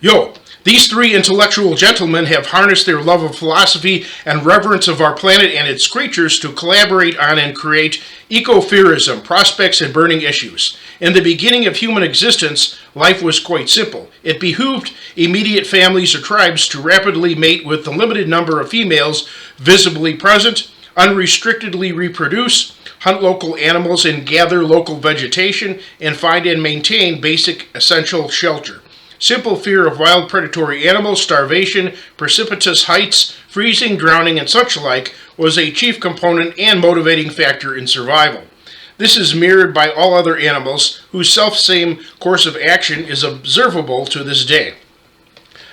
Yo, these three intellectual gentlemen have harnessed their love of philosophy and reverence of our planet and its creatures to collaborate on and create Eco-Fearism, prospects and burning issues. In the beginning of human existence, life was quite simple. It behooved immediate families or tribes to rapidly mate with the limited number of females visibly present, unrestrictedly reproduce, hunt local animals and gather local vegetation, and find and maintain basic essential shelter. Simple fear of wild predatory animals, starvation, precipitous heights, freezing, drowning, and such like was a chief component and motivating factor in survival. This is mirrored by all other animals, whose self-same course of action is observable to this day.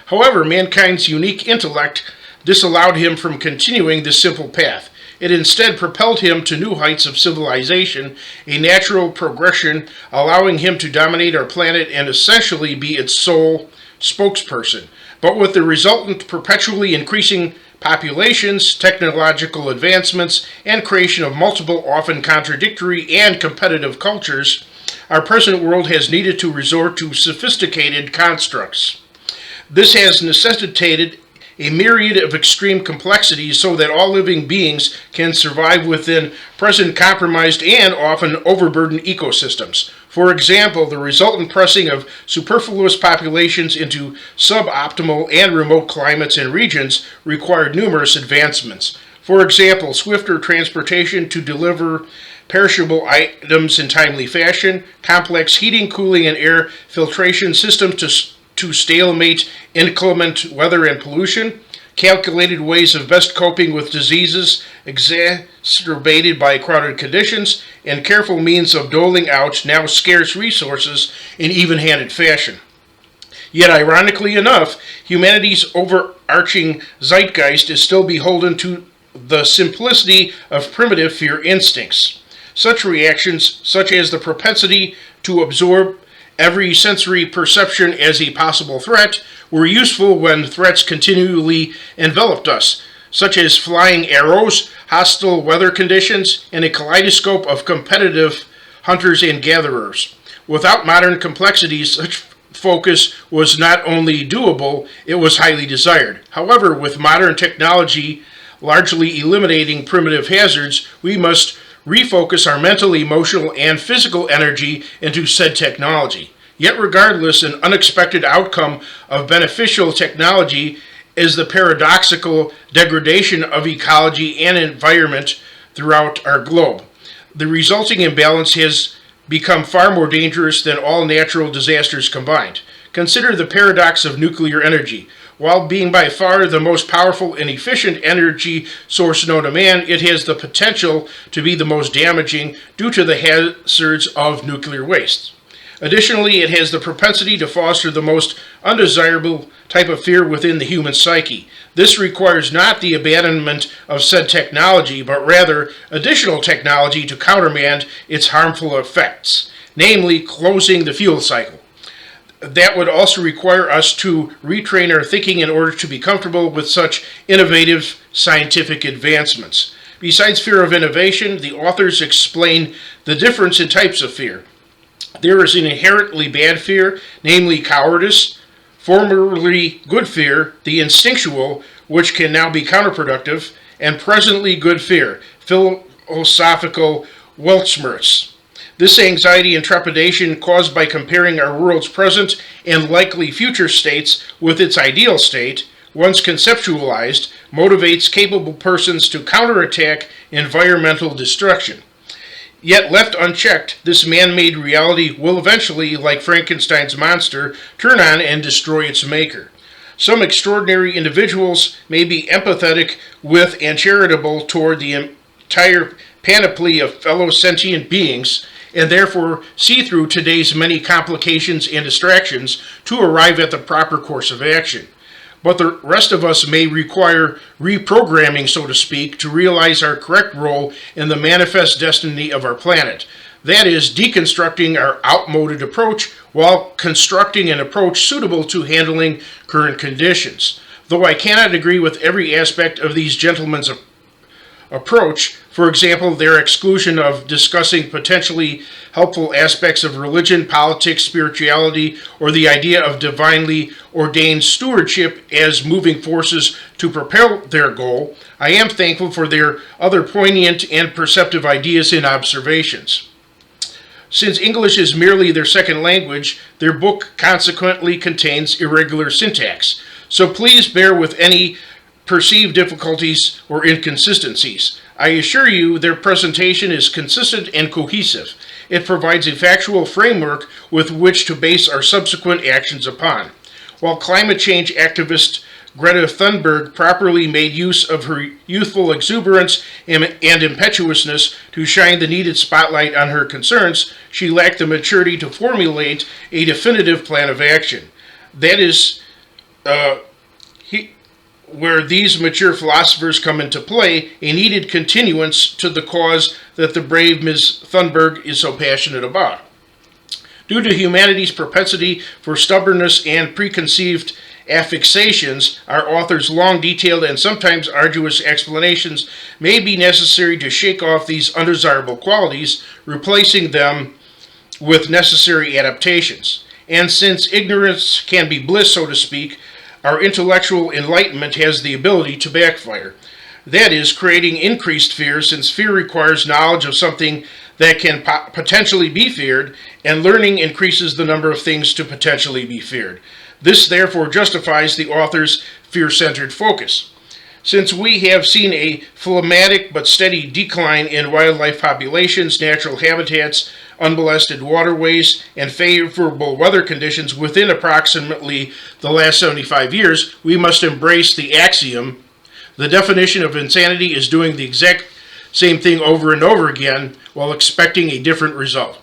However, mankind's unique intellect disallowed him from continuing this simple path. It instead propelled him to new heights of civilization, a natural progression allowing him to dominate our planet and essentially be its sole spokesperson. But with the resultant perpetually increasing populations, technological advancements, and creation of multiple, often contradictory and competitive cultures, our present world has needed to resort to sophisticated constructs. This has necessitated a myriad of extreme complexities so that all living beings can survive within present compromised and often overburdened ecosystems. For example, the resultant pressing of superfluous populations into suboptimal and remote climates and regions required numerous advancements. For example, swifter transportation to deliver perishable items in timely fashion, complex heating, cooling, and air filtration systems to stalemate inclement weather and pollution, calculated ways of best coping with diseases exacerbated by crowded conditions, and careful means of doling out now scarce resources in even-handed fashion. Yet, ironically enough, humanity's overarching zeitgeist is still beholden to the simplicity of primitive fear instincts. Such reactions, such as the propensity to absorb every sensory perception as a possible threat, were useful when threats continually enveloped us, such as flying arrows, hostile weather conditions, and a kaleidoscope of competitive hunters and gatherers. Without modern complexities, such focus was not only doable, it was highly desired. However, with modern technology largely eliminating primitive hazards, we must refocus our mental, emotional, and physical energy into said technology. Yet regardless, an unexpected outcome of beneficial technology is the paradoxical degradation of ecology and environment throughout our globe. The resulting imbalance has become far more dangerous than all natural disasters combined. Consider the paradox of nuclear energy. While being by far the most powerful and efficient energy source known to man, it has the potential to be the most damaging due to the hazards of nuclear waste. Additionally, it has the propensity to foster the most undesirable type of fear within the human psyche. This requires not the abandonment of said technology, but rather additional technology to countermand its harmful effects, namely closing the fuel cycle. That would also require us to retrain our thinking in order to be comfortable with such innovative scientific advancements. Besides fear of innovation, the authors explain the difference in types of fear. There is an inherently bad fear, namely cowardice, formerly good fear, the instinctual, which can now be counterproductive, and presently good fear, philosophical Weltschmerz. This anxiety and trepidation caused by comparing our world's present and likely future states with its ideal state, once conceptualized, motivates capable persons to counterattack environmental destruction. Yet left unchecked, this man-made reality will eventually, like Frankenstein's monster, turn on and destroy its maker. Some extraordinary individuals may be empathetic with and charitable toward the entire panoply of fellow sentient beings, and therefore see through today's many complications and distractions to arrive at the proper course of action. But the rest of us may require reprogramming, so to speak, to realize our correct role in the manifest destiny of our planet. That is, deconstructing our outmoded approach while constructing an approach suitable to handling current conditions. Though I cannot agree with every aspect of these gentlemen's approach. For example, their exclusion of discussing potentially helpful aspects of religion, politics, spirituality, or the idea of divinely ordained stewardship as moving forces to propel their goal. I am thankful for their other poignant and perceptive ideas and observations. Since English is merely their second language, their book consequently contains irregular syntax. So please bear with any perceived difficulties or inconsistencies. I assure you their presentation is consistent and cohesive. It provides a factual framework with which to base our subsequent actions upon. While climate change activist Greta Thunberg properly made use of her youthful exuberance and impetuousness to shine the needed spotlight on her concerns, she lacked the maturity to formulate a definitive plan of action. That is where these mature philosophers come into play, a needed continuance to the cause that the brave Ms. Thunberg is so passionate about. Due to humanity's propensity for stubbornness and preconceived affixations, our author's long, detailed, and sometimes arduous explanations may be necessary to shake off these undesirable qualities, replacing them with necessary adaptations. And since ignorance can be bliss, so to speak, our intellectual enlightenment has the ability to backfire. That is, creating increased fear, since fear requires knowledge of something that can potentially be feared, and learning increases the number of things to potentially be feared. This therefore justifies the author's fear-centered focus. Since we have seen a phlegmatic but steady decline in wildlife populations, natural habitats, unmolested waterways, and favorable weather conditions within approximately the last 75 years, we must embrace the axiom, the definition of insanity is doing the exact same thing over and over again while expecting a different result.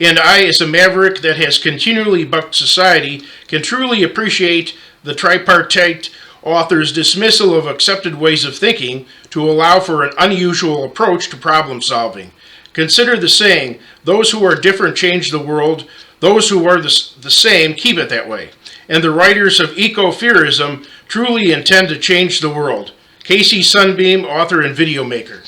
And I, as a maverick that has continually bucked society, can truly appreciate the tripartite author's dismissal of accepted ways of thinking to allow for an unusual approach to problem solving. Consider the saying, those who are different change the world, those who are the same keep it that way. And the writers of Eco-Fearism truly intend to change the world. Casey Sunbeam, author and video maker.